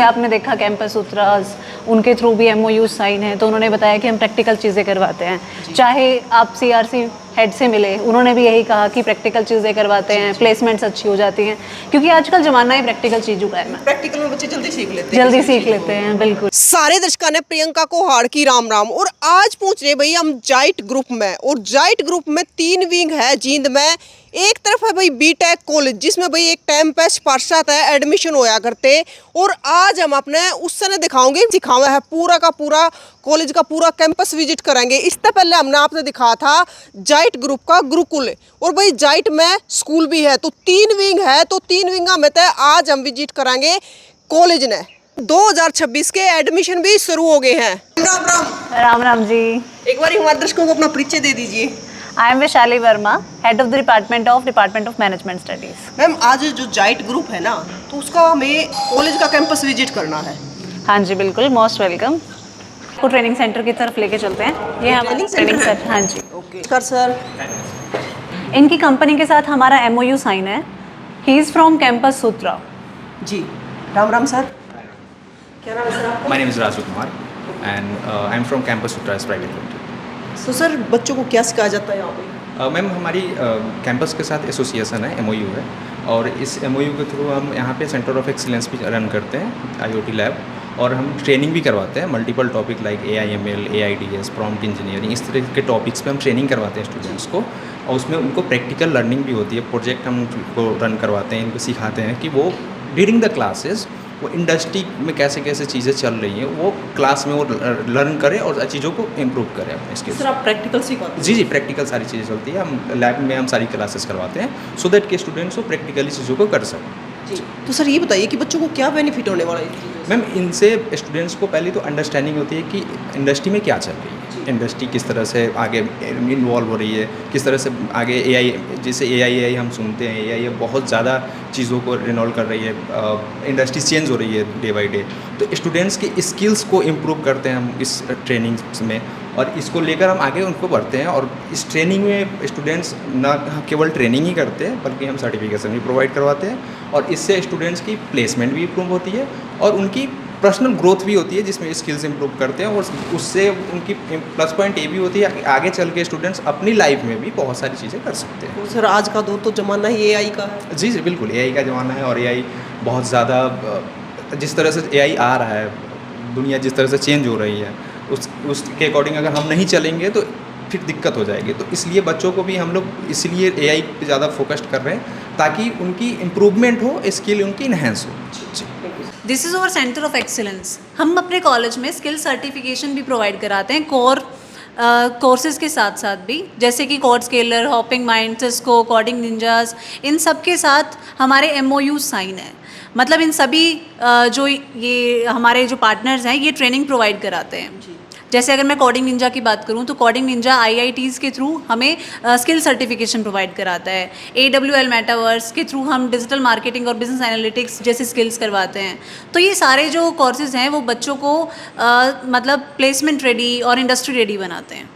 आपने देखा कैंपस उत्तरास, उनके थ्रू भी एमओयू साइन है, तो उन्होंने बताया कि हम प्रैक्टिकल चीज़ें करवाते हैं। चाहे आप सीआरसी हेड से मिले, उन्होंने भी यही कहा कि प्रैक्टिकल चीज़ें करवाते हैं, प्लेसमेंट्स अच्छी हो जाती हैं, क्योंकि आजकल ज़माना ही प्रैक्टिकल चीज़ों का है। प्रैक्टिकल में बच्चे जल्दी सीख लेते हैं। बिल्कुल। सारे दर्शकों ने प्रियंका को हाड़ की राम राम। और आज पहुंच रहे भैया हम जाइट ग्रुप में, और जाइट ग्रुप में 3 विंग है जींद में। एक तरफ है भाई बीटेक कॉलेज, जिसमें भाई एक टाइम पे स्पर्शात है एडमिशन होया करते, और आज हम अपने उस समय दिखाओगे सिखावा है पूरा का पूरा कॉलेज का पूरा कैंपस विजिट करेंगे। इससे पहले हमने आपने दिखाया था जाइट ग्रुप का गुरुकुल, और भाई जाइट में स्कूल भी है, तो 3 विंग है, तो 3 विंगा में तो आज हम विजिट करेंगे कॉलेज ने। 2026 के एडमिशन भी शुरू हो गए हैं। राम राम। राम राम जी। एक बार हमारे दर्शकों को अपना परिचय दे दीजिए। I am Vaishali Verma, head of the department of management studies. Ma'am आज जो जाइट ग्रुप है ना, तो उसका हमें कॉलेज का कैंपस विजिट करना है। हाँ जी बिल्कुल, मोस्ट वेलकम। को ट्रेनिंग सेंटर की तरफ लेके चलते हैं। ये हमारा ट्रेनिंग सेंटर। हाँ जी। Okay sir. इनकी कंपनी के साथ हमारा एमओयू साइन है। He is from Campus Sutra. जी राम राम सर। क्या नाम है सर आपका? My name is Raju Kumar and I'm from Campus Sutras Private Limited. तो सर बच्चों को क्या सिखाया जाता है यहाँ पे? मैम हमारी कैंपस के साथ एसोसिएशन है, एमओयू है, और इस एमओयू के थ्रू हम यहाँ पे सेंटर ऑफ एक्सीलेंस भी रन करते हैं, आईओटी लैब, और हम ट्रेनिंग भी करवाते हैं multiple topic like AIML, AIDS, prompt engineering, इस तरह के टॉपिक्स पे हम ट्रेनिंग करवाते हैं स्टूडेंट्स को, और उसमें उनको प्रैक्टिकल लर्निंग भी होती है। प्रोजेक्ट हम उनको रन करवाते हैं, इनको सिखाते हैं कि वो ड्यूरिंग द क्लासेस वो इंडस्ट्री में कैसे कैसे चीज़ें चल रही हैं वो क्लास में वो लर्न करें और चीज़ों को इम्प्रूव करें अपने स्किल्स। सर आप प्रैक्टिकल सिखाते हैं? जी प्रैक्टिकल सारी चीज़ें चलती है, हम लैब में हम सारी क्लासेस करवाते हैं सो दैट के स्टूडेंट्स को प्रैक्टिकली चीज़ों को कर सकें। जी तो सर ये बताइए कि बच्चों को क्या बेनिफिट होने वाला है? मैम इनसे स्टूडेंट्स को पहले तो अंडरस्टैंडिंग होती है कि इंडस्ट्री में क्या चल रही है, इंडस्ट्री किस तरह से आगे इन्वॉल्व हो रही है, किस तरह से आगे AI, जैसे AI हम सुनते हैं, AI बहुत ज़्यादा चीज़ों को रिनॉल्व कर रही है, इंडस्ट्री चेंज हो रही है डे बाई डे, तो स्टूडेंट्स की स्किल्स को इम्प्रूव करते हैं हम इस ट्रेनिंग में, और इसको लेकर हम आगे उनको बढ़ते हैं। और इस ट्रेनिंग में स्टूडेंट्स ना केवल ट्रेनिंग ही करते हैं बल्कि हम सर्टिफिकेशन भी प्रोवाइड करवाते हैं, और इससे स्टूडेंट्स की प्लेसमेंट भी इम्प्रूव होती है और उनकी पर्सनल ग्रोथ भी होती है, जिसमें स्किल्स इंप्रूव करते हैं, और उससे उनकी प्लस पॉइंट ये भी होती है कि आगे चल के स्टूडेंट्स अपनी लाइफ में भी बहुत सारी चीज़ें कर सकते हैं। तो सर आज का दौर तो ज़माना ही AI का है। जी बिल्कुल, AI का ज़माना है, और AI बहुत ज़्यादा जिस तरह से AI आ रहा है, दुनिया जिस तरह से चेंज हो रही है, उसके अकॉर्डिंग अगर हम नहीं चलेंगे तो फिर दिक्कत हो जाएगी। तो इसलिए बच्चों को भी हम लोग इसलिए AI पे ज़्यादा फोकस्ड कर रहे हैं ताकि उनकी इम्प्रूवमेंट हो, स्किल उनकी इन्हेंस हो। जी this is our centre of excellence. हम अपने कॉलेज में स्किल सर्टिफिकेशन भी प्रोवाइड कराते हैं कोर्सेज़ के साथ साथ भी, जैसे कि Code Scaler, Hopping Minds, Cisco, Coding Ninjas, इन सब के साथ हमारे MOU साइन है। मतलब इन सभी जो ये हमारे जो पार्टनर्स हैं ये ट्रेनिंग प्रोवाइड कराते हैं। जैसे अगर मैं कोडिंग निंजा की बात करूं तो कोडिंग निंजा IITs के थ्रू हमें स्किल सर्टिफिकेशन प्रोवाइड कराता है। AWL मेटावर्स के थ्रू हम डिजिटल मार्केटिंग और बिजनेस एनालिटिक्स जैसे स्किल्स करवाते हैं। तो ये सारे जो कोर्सेज हैं वो बच्चों को मतलब प्लेसमेंट रेडी और इंडस्ट्री रेडी बनाते हैं।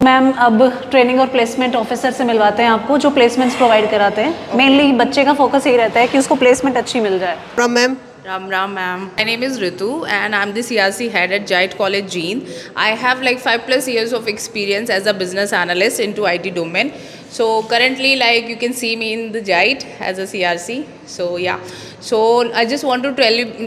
मैम अब ट्रेनिंग और प्लेसमेंट ऑफिसर से मिलवाते हैं आपको, जो प्लेसमेंट्स प्रोवाइड कराते हैं। मेनली बच्चे का फोकस यही रहता है कि उसको प्लेसमेंट अच्छी मिल जाए। Ma'am Ram Ram ma'am. My name is Ritu and I'm the CRC head at Jait College Jean. I have like 5+ years of experience as a business analyst into IT domain. So currently like you can see me in the Jait as a CRC. So yeah. So I just want to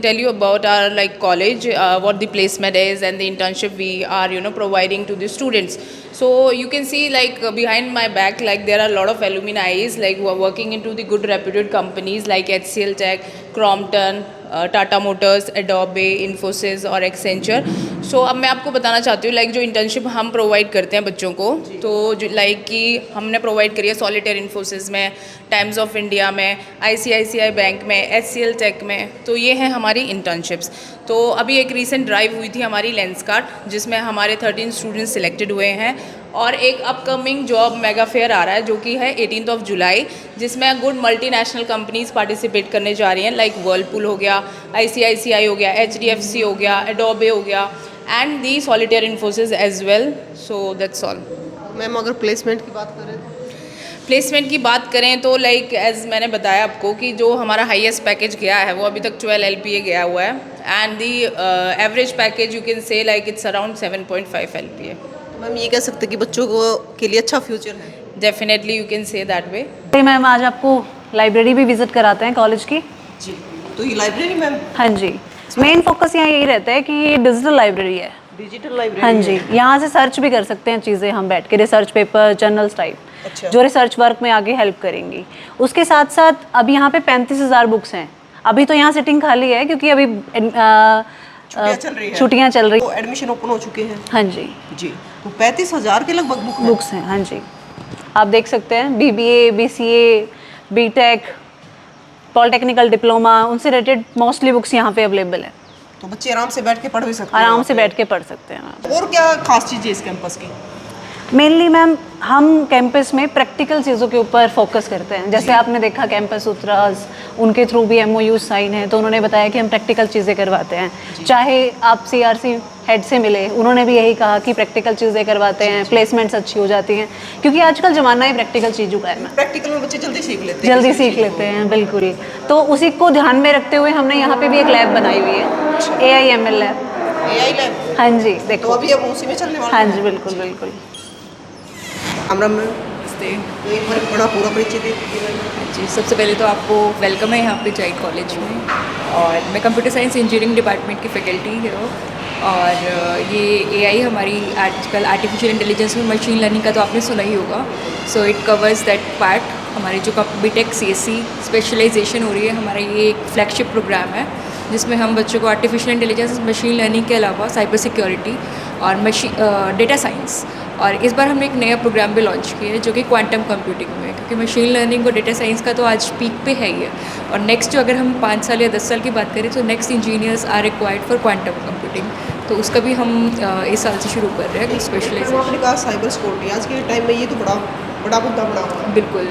tell you about our like college, what the placement is and the internship we are providing to the students. So you can see like behind my back like there are a lot of alumni like who are working into the good reputed companies like HCL Tech, Crompton, Tata Motors, Adobe, Infosys और Accenture. सो अब मैं आपको बताना चाहती हूँ like जो internship हम provide करते हैं बच्चों को, तो जो लाइक कि हमने प्रोवाइड करी है सॉलिटेयर इन्फोसिस में, टाइम्स ऑफ इंडिया में, ICICI बैंक में, HCL टेक में। तो ये हैं हमारी इंटर्नशिप्स। तो अभी एक रीसेंट ड्राइव हुई थी हमारी लेंसकार्ट, जिसमें हमारे 13 स्टूडेंट्स सिलेक्टेड हुए हैं, और एक अपकमिंग जॉब मेगा फेयर आ रहा है जो कि है 18 जुलाई, जिसमें गुड मल्टीनेशनल कंपनीज पार्टिसिपेट करने जा रही हैं लाइक वर्लपूल हो गया, ICICI हो गया, HDFC हो गया, एडोबे हो गया, and the Solitaire Infosys as well. So that's all. Ma'am अगर प्लेसमेंट की बात करें, प्लेसमेंट की बात करें तो लाइक एज मैंने बताया आपको कि जो हमारा हाईएस्ट पैकेज गया है वो अभी तक 12 LPA गया हुआ है and the average package you can say like it's around 7.5 LPA। Ma'am ये कह सकते हैं कि बच्चों को के लिए अच्छा फ्यूचर है। Definitely you can say that way. तो मैम आज आपको लाइब्रेरी भी विजिट कराते हैं कॉलेज की। जी, तो ये लाइब्रेरी मैम हाँ जी, मेन फोकस यहाँ यही रहता है कि ये डिजिटल लाइब्रेरी है। डिजिटल लाइब्रेरी हाँ जी, यहाँ से सर्च भी कर सकते हैं चीज़ें हम बैठ के, रिसर्च पेपर, जर्नल्स टाइप, अच्छा। जो रिसर्च वर्क में आगे हेल्प करेंगी। उसके साथ साथ अभी यहाँ पे 35,000 बुक्स हैं। अभी तो यहाँ सिटिंग खाली है क्योंकि अभी छुट्टियाँ चल रही तो एडमिशन ओपन हो चुके हैं। हाँ जी, जी, तो 35,000 के लगभग बुक्स हैं। हाँ जी, आप देख सकते हैं BBA, BCA, BTech, polytechnical diploma, उनसे रिलेटेड मोस्टली बुक्स यहाँ पे अवेलेबल है। तो बच्चे आराम से बैठ के पढ़ भी सकते हैं। आराम से बैठ के पढ़ सकते हैं मैम। और क्या खास चीज़ है इस कैंपस की? मेनली मैम हम कैंपस में प्रैक्टिकल चीज़ों के ऊपर फोकस करते हैं। जैसे आपने देखा कैंपस सूत्रास, उनके थ्रू भी MOU साइन है, तो उन्होंने बताया कि हम प्रैक्टिकल चीज़ें करवाते हैं। चाहे आप CRC हेड से मिले, उन्होंने भी यही कहा कि प्रैक्टिकल चीज़ें करवाते हैं, प्लेसमेंट्स अच्छी हो जाती हैं, क्योंकि आजकल ज़माना ही प्रैक्टिकल चीज़ों का है। प्रैक्टिकल में बच्चे जल्दी सीख लेते हैं। जल्दी सीख लेते हैं, बिल्कुल। तो उसी को ध्यान में रखते हुए हमने यहाँ पे भी एक लैब बनाई हुई है, AI/ML लैब। AI lab? हाँ जी, तो देखो। अभी अब उसी में चलने वाला हाँ है? जी, बिल्कुल बिल्कुल। राम मैम, तो एक बार बड़ा पूरा परिचय दे दीजिए मैम। जी, सबसे पहले तो आपको वेलकम है यहाँ पे जाइट कॉलेज में। और मैं कंप्यूटर साइंस इंजीनियरिंग डिपार्टमेंट की फैकल्टी हूँ। और ये AI हमारी आजकल आर्टिफिशियल इंटेलिजेंस और मशीन लर्निंग का तो आपने सुना ही होगा। So it covers that part. हमारे जो BTech CSC स्पेशलाइजेशन हो रही है, हमारा ये एक फ्लैगशिप प्रोग्राम है जिसमें हम बच्चों को आर्टिफिशियल इंटेलिजेंस, मशीन लर्निंग के अलावा साइबर सिक्योरिटी और डेटा साइंस, और इस बार हमने एक नया प्रोग्राम भी लॉन्च किया है जो कि क्वांटम कंप्यूटिंग में है, क्योंकि मशीन लर्निंग और डेटा साइंस का तो आज पीक पे है ही है। और नेक्स्ट जो अगर हम 5 साल या 10 साल की बात करें तो next engineers are required for quantum computing. तो उसका भी हम इस साल से शुरू कर रहे हैं स्पेशलाइजेशन। आपने कहा साइबर सिक्योरिटी, आज के टाइम में ये तो बड़ा मुद्दा बना हुआ है। बिल्कुल,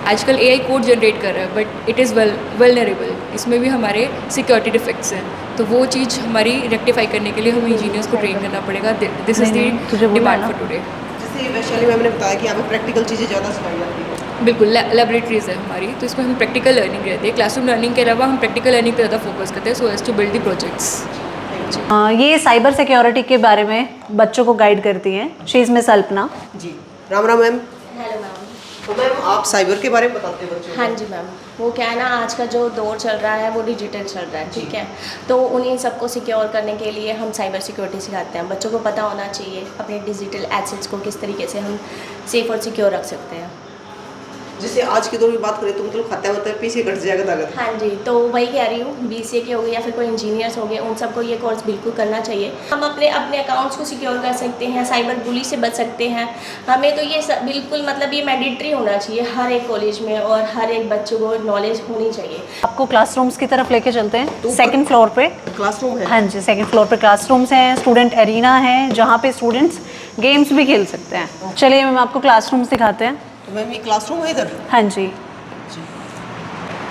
आजकल AI कोड जनरेट कर रहा है बट इट इज़ वल्नरेबल। इसमें भी हमारे सिक्योरिटी डिफेक्ट्स हैं, तो वो चीज़ हमारी रेक्टिफाई करने के लिए हमें इंजीनियर्स को ट्रेन करना पड़ेगा। This is the demand for today. जैसे वैशाली मैम ने बताया कि यहाँ पे प्रैक्टिकल चीज़ें ज़्यादा सिखाई जाती है। बिल्कुल, लैबोरेटरीज है हमारी, तो इसमें हम प्रैक्टिकल लर्निंग रहती है। क्लासरूम लर्निंग के अलावा हम प्रैक्टिकल लर्निंग पर ज़्यादा फोकस करते हैं, so as to build the projects. ये साइबर सिक्योरिटी के बारे में बच्चों को गाइड करती हैं। She is miss Alpana. जी, राम राम मैम। Hello ma'am. तो मैम आप साइबर के बारे में बताते हैं बच्चों को। हाँ जी मैम, वो क्या है ना, आज का जो दौर चल रहा है वो डिजिटल चल रहा है, ठीक है। तो उन्हीं सबको सिक्योर करने के लिए हम साइबर सिक्योरिटी सिखाते हैं। बच्चों को पता होना चाहिए अपने डिजिटल एसेट्स को किस तरीके से हम सेफ और सिक्योर रख सकते हैं। जैसे आज के दौर में बात करें तो मतलब खाता होता है पीछे कट जाएगा ताकत। हाँ जी, तो वही कह रही हूँ, BCA के हो गए या फिर कोई इंजीनियर्स हो गए, उन सबको ये कोर्स बिल्कुल करना चाहिए। हम अपने अकाउंट्स को सिक्योर कर सकते हैं, साइबर बुली से बच सकते हैं। हमें तो ये बिल्कुल मतलब ये मैंडेटरी होना चाहिए हर एक कॉलेज में, और हर एक बच्चों को नॉलेज होनी चाहिए। आपको क्लासरूम्स की तरफ लेके चलते हैं। सेकंड फ्लोर पे क्लासरूम है। हाँ जी, सेकंड फ्लोर पे क्लासरूम्स हैं, स्टूडेंट एरिना है जहाँ पे स्टूडेंट्स गेम्स भी खेल सकते हैं। चलिए मैम आपको क्लासरूम्स दिखाते हैं। तो मैम ये क्लासरूम है इधर? हाँ जी,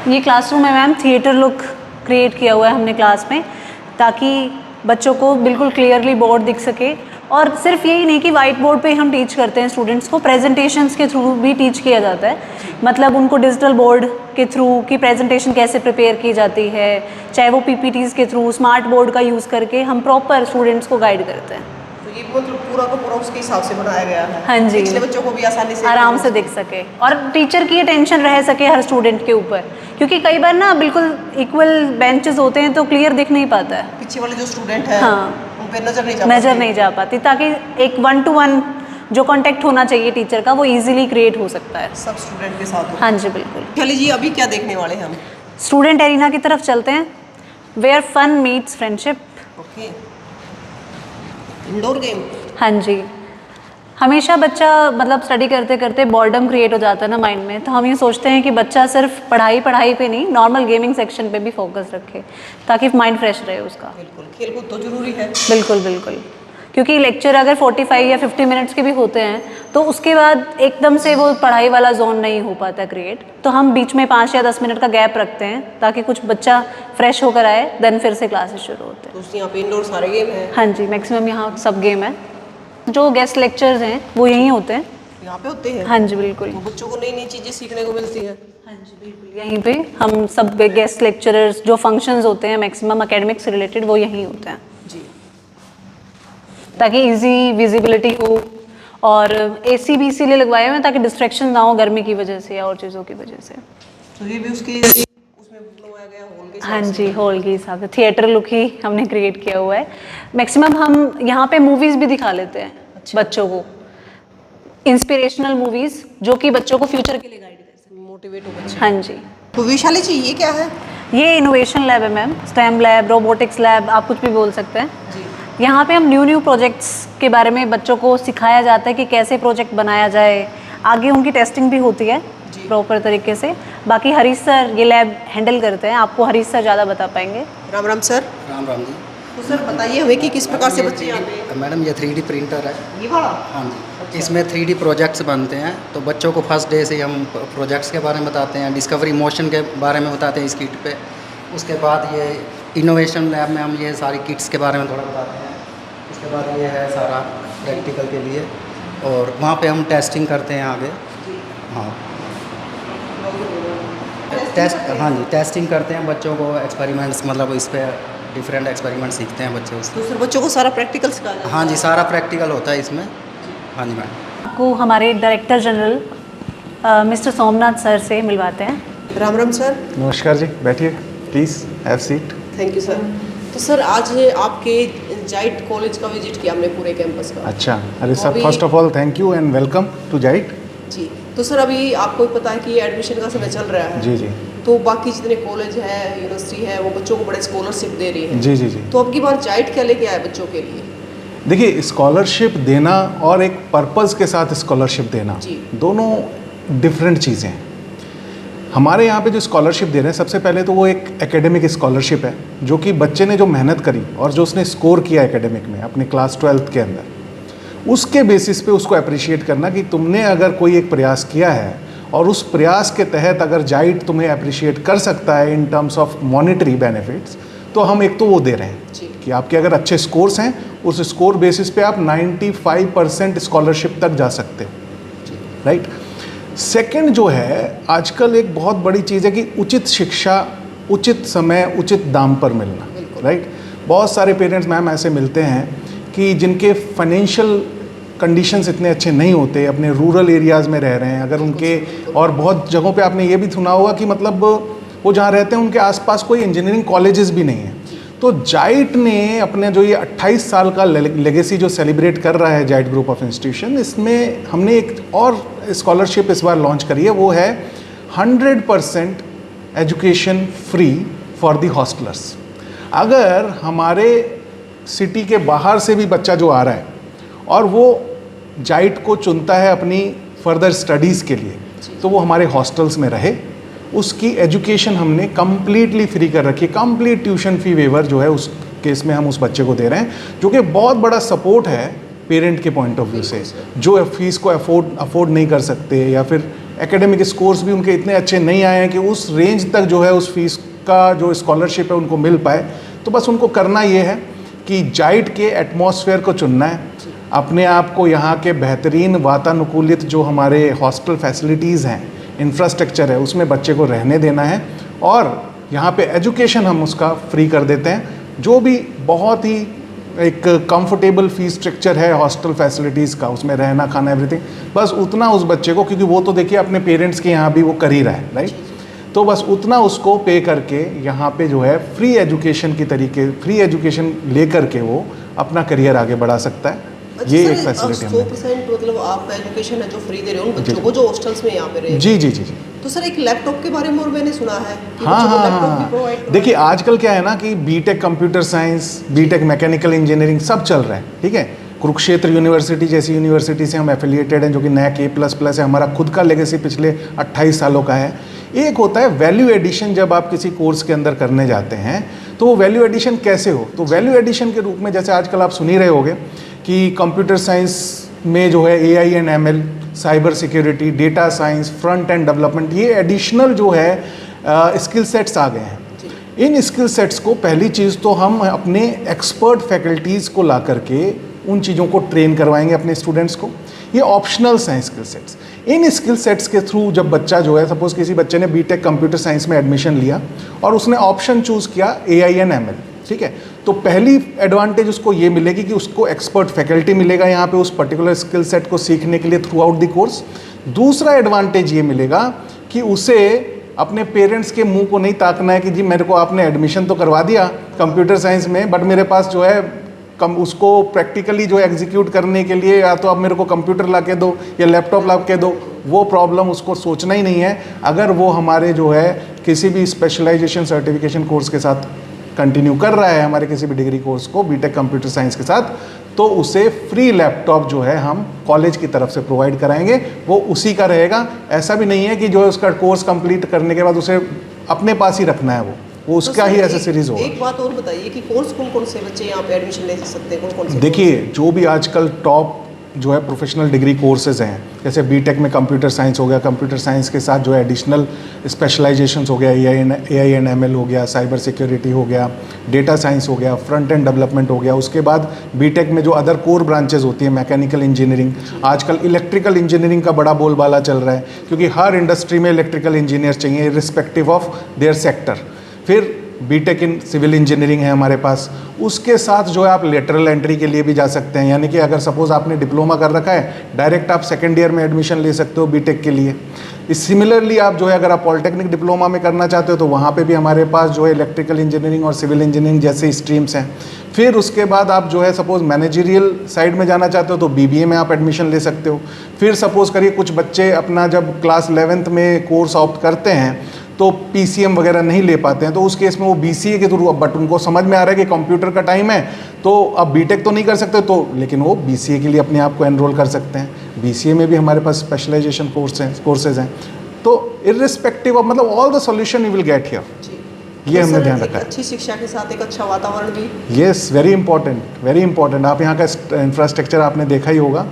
ये क्लासरूम है मैम। थिएटर लुक क्रिएट किया हुआ है हमने क्लास में, ताकि बच्चों को बिल्कुल क्लियरली बोर्ड दिख सके। और सिर्फ यही नहीं कि वाइट बोर्ड पे हम टीच करते हैं, स्टूडेंट्स को प्रेजेंटेशंस के थ्रू भी टीच किया जाता है। मतलब उनको डिजिटल बोर्ड के थ्रू की प्रेजेंटेशन कैसे प्रिपेयर की जाती है, चाहे वो PPTs के थ्रू, स्मार्ट बोर्ड का यूज़ करके हम प्रॉपर स्टूडेंट्स को गाइड करते हैं। तो ये मतलब पूरा का पूरा उसके हिसाब से बनाया गया है। हाँ जी, पिछले बच्चों को भी आसानी से आराम से दिख सके और टीचर की अटेंशन रह सके हर स्टूडेंट के ऊपर, क्योंकि कई बार ना बिल्कुल इक्वल बेंचेस होते हैं तो क्लियर दिख नहीं पाता है। पीछे वाले जो स्टूडेंट है हाँ, उन पे नजर नहीं जा पाती, ताकि एक 1-to-1 जो कांटेक्ट होना चाहिए टीचर का वो इजीली क्रिएट हो सकता है सब स्टूडेंट के साथ। हाँ जी बिल्कुल। चलिए जी, अभी क्या देखने वाले हैं हम? स्टूडेंट एरिना की तरफ चलते हैं, where fun meets friendship. Okay, indoor game. हाँ जी, हमेशा बच्चा मतलब स्टडी करते करते बॉर्डम क्रिएट हो जाता है ना माइंड में, तो हम ये सोचते हैं कि बच्चा सिर्फ पढ़ाई पे नहीं, नॉर्मल गेमिंग सेक्शन पे भी फोकस रखे ताकि माइंड फ्रेश रहे उसका। बिल्कुल, खेलकूद तो जरूरी है। बिल्कुल बिल्कुल, क्योंकि लेक्चर अगर 45 या 50 मिनट्स के भी होते हैं तो उसके बाद एकदम से वो पढ़ाई वाला जोन नहीं हो पाता क्रिएट, तो हम बीच में 5 या 10 मिनट का गैप रखते हैं ताकि कुछ बच्चा फ्रेश होकर आए, देन फिर से क्लासेस शुरू होते हैं। तो यहाँ पे इंडोर सारे गेम हैं। हाँ जी, मैक्सिमम यहाँ सब गेम है। जो गेस्ट लेक्चर्स हैं वो यहीं होते हैं, यहाँ पे होते हैं? हाँ जी बिल्कुल। तो बच्चों को नई नई चीज़ें सीखने को मिलती हैं। हाँ जी बिल्कुल, यहीं पे हम सब गेस्ट लेक्चरर्स जो फंक्शंस होते हैं मैक्सिमम एकेडमिक से रिलेटेड वो यहीं होते हैं, जी। ताकि इजी विजिबिलिटी हो। और एसी भी इसीलिए लगवाए हुए हैं ताकि डिस्ट्रैक्शन ना हो गर्मी की वजह से या और चीज़ों की वजह से। तो ये भी उसमें बनवाया गया हॉल के हाँ जी, हॉल के हिसाब से थिएटर लुक ही हमने क्रिएट किया हुआ है। मैक्सिमम हम यहाँ पे मूवीज़ भी दिखा लेते हैं बच्चों को, इंस्पिरेशनल मूवीज़ जो कि बच्चों को फ्यूचर के लिए गाइड कर सकें, मोटिवेट हो बच्चे। हाँ जी। तो वैशाली जी ये क्या है? ये इनोवेशन लैब है ma'am, stem lab, robotics lab, आप कुछ भी बोल सकते हैं। जी। यहाँ पे हम न्यू प्रोजेक्ट्स के बारे में बच्चों को सिखाया जाता है कि कैसे प्रोजेक्ट बनाया जाए, आगे उनकी टेस्टिंग भी होती है प्रॉपर तरीके से। बाकी हरीश सर ये लैब हैंडल करते हैं, आपको हरीश सर ज़्यादा बता पाएंगे। राम राम सर। राम राम जी। तो सर बताइए हमें कि किस प्रकार से बच्चे यहाँ पे? मैडम ये 3D प्रिंटर है। ये वाला? हाँ जी। इसमें 3D प्रोजेक्ट्स बनते हैं, तो बच्चों को फर्स्ट डे से हम प्रोजेक्ट्स के बारे में बताते हैं, डिस्कवरी मोशन के बारे में बताते हैं इस किट पे। उसके बाद ये इनोवेशन लैब में हम ये सारी किट्स के बारे में थोड़ा बताते हैं। उसके बाद ये है सारा प्रैक्टिकल के लिए, और वहाँ पे हम टेस्टिंग करते हैं आगे। हाँ हाँ जी, टेस्टिंग करते हैं बच्चों को, एक्सपेरिमेंट्स मतलब इस पर डिफरेंट एक्सपेरिमेंट सीखते हैं बच्चे उससे। तो सर बच्चों को सारा प्रैक्टिकल सिखाया जाता है? हाँ जी, सारा प्रैक्टिकल होता है इसमें। हाँ जी मैडम। आपको हमारे director general mister Somnath sir से मिलवाते हैं। राम राम सर। नमस्कार जी, बैठिए please, have seat. Thank you sir. तो सर आज आपके जाइट कॉलेज का विजिट किया हमने पूरे कैंपस का। अच्छा, अरे सर अभी- first of all thank you and welcome to जाइट। जी। तो सर अभी आपको भी पता है कि एडमिशन का समय चल रहा है। जी जी तो बाकी जितने कॉलेज है, यूनिवर्सिटी है, वो बच्चों को बड़े स्कॉलरशिप दे रही है। जी जी जी। तो अब की बार जाइट क्या लेके आया बच्चों के लिए? देखिए, स्कॉलरशिप देना और एक पर्पस के साथ स्कॉलरशिप देना जी। दोनों डिफरेंट चीज़ें हैं। हमारे यहाँ पे जो स्कॉलरशिप दे रहे हैं, सबसे पहले तो वो एक एकेडमिक स्कॉलरशिप है, जो कि बच्चे ने जो मेहनत करी और जो उसने स्कोर किया एकेडमिक में अपने क्लास 12th के अंदर, उसके बेसिस पे उसको अप्रिशिएट करना कि तुमने अगर कोई एक प्रयास किया है और उस प्रयास के तहत अगर जाइट तुम्हें अप्रिशिएट कर सकता है in terms of monetary benefits, तो हम एक तो वो दे रहे हैं कि आपके अगर अच्छे स्कोर्स हैं, उस स्कोर बेसिस पे आप 95% स्कॉलरशिप तक जा सकते हैं, राइट। सेकंड जो है, आजकल एक बहुत बड़ी चीज़ है कि उचित शिक्षा उचित समय उचित दाम पर मिलना, राइट। बहुत सारे पेरेंट्स मैम ऐसे मिलते हैं कि जिनके फाइनेंशियल कंडीशंस इतने अच्छे नहीं होते, अपने रूरल एरियाज़ में रह रहे हैं, अगर उनके, और बहुत जगहों पे आपने ये भी सुना होगा कि मतलब वो जहाँ रहते हैं उनके आसपास कोई इंजीनियरिंग कॉलेजेस भी नहीं हैं। तो जाइट ने अपने जो ये 28 साल का लेगेसी जो सेलिब्रेट कर रहा है जाइट ग्रुप ऑफ इंस्टीट्यूशन, इसमें हमने एक और स्कॉलरशिप इस बार लॉन्च करी है, वो है 100% education free for the hostellers. अगर हमारे सिटी के बाहर से भी बच्चा जो आ रहा है और वो जाइट को चुनता है अपनी फर्दर स्टडीज़ के लिए, तो वो हमारे हॉस्टल्स में रहे, उसकी एजुकेशन हमने कम्प्लीटली फ्री कर रखी है। कंप्लीट ट्यूशन फ़ी वेवर जो है उस केस में हम उस बच्चे को दे रहे हैं, जो कि बहुत बड़ा सपोर्ट है पेरेंट के पॉइंट ऑफ व्यू से, जो फीस को अफोर्ड नहीं कर सकते, या फिर एकेडमिक स्कोर्स भी उनके इतने अच्छे नहीं आए हैं कि उस रेंज तक जो है उस फीस का जो स्कॉलरशिप है उनको मिल पाए। तो बस उनको करना ये है कि जाइट के एटमॉस्फेयर को चुनना है, अपने आप को यहाँ के बेहतरीन वातानुकूलित जो हमारे हॉस्टल फैसिलिटीज़ हैं, इंफ्रास्ट्रक्चर है, उसमें बच्चे को रहने देना है, और यहाँ पे एजुकेशन हम उसका फ्री कर देते हैं, जो भी बहुत ही एक कंफर्टेबल फीस स्ट्रक्चर है हॉस्टल फैसिलिटीज़ का, उसमें रहना खाना एवरीथिंग, बस उतना उस बच्चे को, क्योंकि वो तो देखिए अपने पेरेंट्स के यहाँ भी वो कर ही रहा है, राइट। तो बस उतना उसको पे करके यहाँ पे जो है फ्री एजुकेशन की तरीके, फ्री एजुकेशन ले करके वो अपना करियर आगे बढ़ा सकता है। ये एक फैसिलिटी है। 100% मतलब आप एजुकेशन है जो फ्री दे रहे हो उन बच्चों को जो हॉस्टल्स में यहाँ पे रहे। जी जी जी जी। तो सर एक लैपटॉप के बारे में और मैंने सुना है कि हाँ बच्चों को हाँ लैपटॉप भी हाँ प्रोवाइड करवाया देखिए, आजकल क्या है ना कि B Tech computer science, B Tech mechanical engineering सब चल रहा है, ठीक है। कुरुक्षेत्र यूनिवर्सिटी जैसी यूनिवर्सिटी से हम एफिलिएटेड हैं, जो कि नैक A++ है, हमारा खुद का लेगेसी पिछले 28 सालों का है। एक होता है वैल्यू एडिशन, जब आप किसी कोर्स के अंदर करने जाते हैं तो वो वैल्यू एडिशन कैसे हो, तो वैल्यू एडिशन के रूप में जैसे आजकल आप सुन ही रहे होगे कि कंप्यूटर साइंस में जो है AI and ML, cyber security, data science, front end development, ये एडिशनल जो है स्किल सेट्स आ गए हैं। इन स्किल सेट्स को पहली चीज़ तो हम अपने एक्सपर्ट फैकल्टीज़ को ला करके उन चीज़ों को ट्रेन करवाएंगे अपने स्टूडेंट्स को। ये ऑप्शनल्स हैं स्किल सेट्स। इन स्किल सेट्स के थ्रू जब बच्चा जो है, सपोज किसी बच्चे ने बीटेक कंप्यूटर साइंस में एडमिशन लिया और उसने ऑप्शन चूज़ किया AI एंड ML, ठीक है, तो पहली एडवांटेज उसको ये मिलेगी कि उसको एक्सपर्ट फैकल्टी मिलेगा यहाँ पे उस पर्टिकुलर स्किल सेट को सीखने के लिए थ्रू आउट द कोर्स। दूसरा एडवांटेज ये मिलेगा कि उसे अपने पेरेंट्स के मुंह को नहीं ताकना है कि जी मेरे को आपने एडमिशन तो करवा दिया कंप्यूटर साइंस में, बट मेरे पास जो है उसको प्रैक्टिकली जो एग्जीक्यूट करने के लिए या तो आप मेरे को कंप्यूटर ला के दो या लैपटॉप ला के दो। वो प्रॉब्लम उसको सोचना ही नहीं है। अगर वो हमारे जो है किसी भी स्पेशलाइजेशन सर्टिफिकेशन कोर्स के साथ कंटिन्यू कर रहा है, हमारे किसी भी डिग्री कोर्स को बीटेक कंप्यूटर साइंस के साथ, तो उसे फ्री लैपटॉप जो है हम कॉलेज की तरफ से प्रोवाइड कराएंगे, वो उसी का रहेगा। ऐसा भी नहीं है कि जो है उसका कोर्स कंप्लीट करने के बाद उसे अपने पास ही रखना है, वो उसका ही एसेसरीज होगा। एक बात और बताइए कि कोर्स कौन कौन से बच्चे यहाँ पे एडमिशन ले सकते हैं, कौन कौन से? देखिए, जो भी आजकल टॉप जो है प्रोफेशनल डिग्री कोर्सेज हैं, जैसे बीटेक में कंप्यूटर साइंस हो गया, कंप्यूटर साइंस के साथ जो है एडिशनल स्पेशलाइजेशंस हो गया, AI एंड ML हो गया, साइबर सिक्योरिटी हो गया, डेटा साइंस हो गया, फ्रंट एंड डेवलपमेंट हो गया। उसके बाद बीटेक में जो अदर कोर ब्रांचेज होती हैं, मैकेनिकल इंजीनियरिंग, आजकल इलेक्ट्रिकल इंजीनियरिंग का बड़ा बोलबाला चल रहा है, क्योंकि हर इंडस्ट्री में इलेक्ट्रिकल इंजीनियर चाहिए रिस्पेक्टिव ऑफ देयर सेक्टर। फिर बीटेक इन सिविल इंजीनियरिंग है हमारे पास। उसके साथ जो है आप लेटरल एंट्री के लिए भी जा सकते हैं, यानी कि अगर सपोज़ आपने डिप्लोमा कर रखा है, डायरेक्ट आप सेकेंड ईयर में एडमिशन ले सकते हो बीटेक के लिए। सिमिलरली आप जो है अगर आप पॉलिटेक्निक डिप्लोमा में करना चाहते हो तो वहाँ पे भी हमारे पास जो है इलेक्ट्रिकल इंजीनियरिंग और सिविल इंजीनियरिंग जैसे स्ट्रीम्स हैं। फिर उसके बाद आप जो है सपोज़ मैनेजरियल साइड में जाना चाहते हो तो BBA में आप एडमिशन ले सकते हो। फिर सपोज़ करिए कुछ बच्चे अपना जब क्लास 11th में कोर्स ऑप्ट करते हैं तो PCM वगैरह नहीं ले पाते हैं, तो उस केस में वो BCA के थ्रू, बट उनको समझ में आ रहा है कि कंप्यूटर का टाइम है तो अब बीटेक तो नहीं कर सकते, तो लेकिन वो BCA के लिए अपने आप को एनरोल कर सकते हैं। BCA में भी हमारे पास स्पेशलाइजेशन कोर्सेज हैं। तो इर्रिस्पेक्टिव ऑफ, मतलब all the solution you will get here. ये हमने ध्यान रखा है। अच्छी शिक्षा के साथ एक अच्छा वातावरण भी। Yes, very important, very important. आप यहाँ का इंफ्रास्ट्रक्चर आपने देखा ही होगा।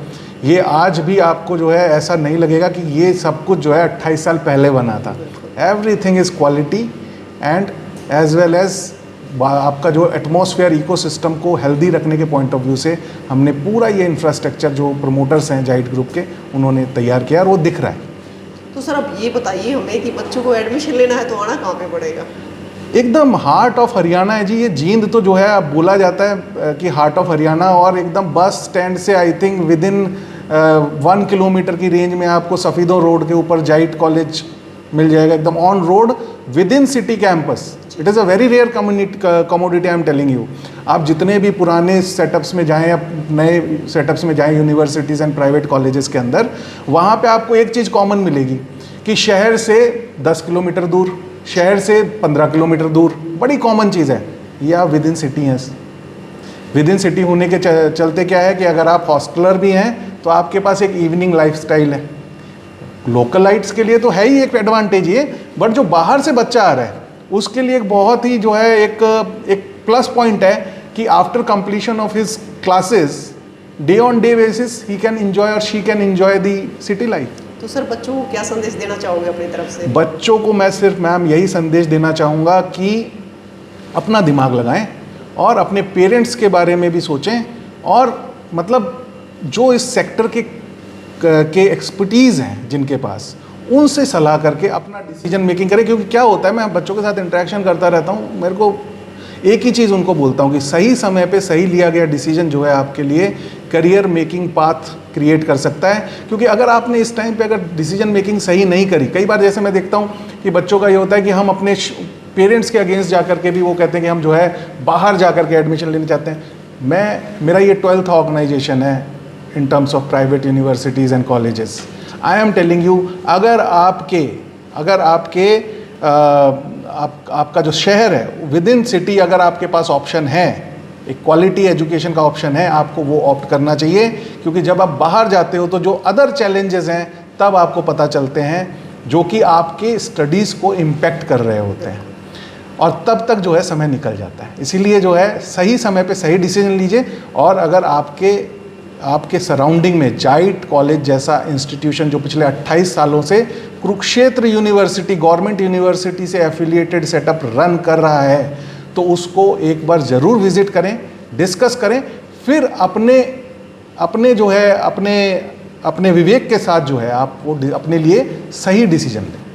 ये आज भी आपको जो है ऐसा नहीं लगेगा कि ये सब कुछ जो है 28 साल पहले बना था। Everything is quality and as well as आपका जो एटमॉस्फेयर इकोसिस्टम को हेल्दी रखने के पॉइंट ऑफ व्यू से हमने पूरा ये इंफ्रास्ट्रक्चर जो प्रमोटर्स हैं जाइट ग्रुप के, उन्होंने तैयार किया और वो दिख रहा है। तो सर अब ये बताइए हमें कि बच्चों को एडमिशन लेना है तो आना कहाँ पे पड़ेगा? एकदम हार्ट ऑफ हरियाणा है जी ये जींद। तो जो है अब बोला जाता है कि हार्ट ऑफ हरियाणा, और एकदम बस स्टैंड से I think with in 1 kilometre की रेंज में आपको सफ़ीदों रोड के ऊपर जाइट कॉलेज मिल जाएगा, एकदम on road within city campus. It is a very rare commodity, I am telling you. आप जितने भी पुराने सेटअप्स में जाएं या नए सेटअप्स में जाएं यूनिवर्सिटीज़ एंड प्राइवेट कॉलेजेस के अंदर, वहाँ पे आपको एक चीज़ कॉमन मिलेगी कि शहर से 10 किलोमीटर दूर, शहर से 15 किलोमीटर दूर, बड़ी कॉमन चीज़ है। या विद इन सिटी है। विद इन सिटी होने के चलते क्या है कि अगर आप हॉस्टलर भी हैं तो आपके पास एक इवनिंग लाइफस्टाइल है। लोकलाइट्स के लिए तो है ही एक एडवांटेज ये, बट जो बाहर से बच्चा आ रहा है उसके लिए एक बहुत ही जो है एक प्लस पॉइंट है कि after completion of his classes day on day basis he can enjoy और she can enjoy the city life. तो सर बच्चों को क्या संदेश देना चाहोगे अपनी तरफ से? बच्चों को मैं सिर्फ मैम यही संदेश देना चाहूँगा कि अपना दिमाग लगाएं और अपने पेरेंट्स के बारे में भी सोचें, और मतलब जो इस सेक्टर के एक्सपर्टीज़ हैं जिनके पास, उनसे सलाह करके अपना डिसीजन मेकिंग करें। क्योंकि क्या होता है, मैं बच्चों के साथ इंटरेक्शन करता रहता हूँ, मेरे को एक ही चीज़ उनको बोलता हूँ कि सही समय पे सही लिया गया डिसीजन जो है आपके लिए करियर मेकिंग पाथ क्रिएट कर सकता है। क्योंकि अगर आपने इस टाइम पे अगर डिसीजन मेकिंग सही नहीं करी, कई बार जैसे मैं देखता हूँ कि बच्चों का ये होता है कि हम अपने पेरेंट्स के अगेंस्ट जा के भी वो कहते हैं कि हम जो है बाहर जा के एडमिशन लेना चाहते हैं। मेरा ये 12th ऑर्गेनाइजेशन है in terms of private universities and colleges. I am telling you, अगर आपके आपका जो शहर है विद इन सिटी, अगर आपके पास ऑप्शन है, एक क्वालिटी एजुकेशन का ऑप्शन है, आपको वो ऑप्ट करना चाहिए। क्योंकि जब आप बाहर जाते हो तो जो अदर चैलेंजेस हैं तब आपको पता चलते हैं, जो कि आपके स्टडीज़ को इम्पेक्ट कर रहे होते हैं, और तब तक जो है समय निकल जाता है। इसीलिए जो है सही समय पे सही डिसीजन लीजिए। और अगर आपके सराउंडिंग में जाइट कॉलेज जैसा इंस्टीट्यूशन जो पिछले 28 सालों से कुरुक्षेत्र यूनिवर्सिटी, गवर्नमेंट यूनिवर्सिटी से एफिलिएटेड सेटअप रन कर रहा है, तो उसको एक बार ज़रूर विज़िट करें, डिस्कस करें, फिर अपने जो है अपने अपने विवेक के साथ जो है आप वो अपने लिए सही डिसीजन लें।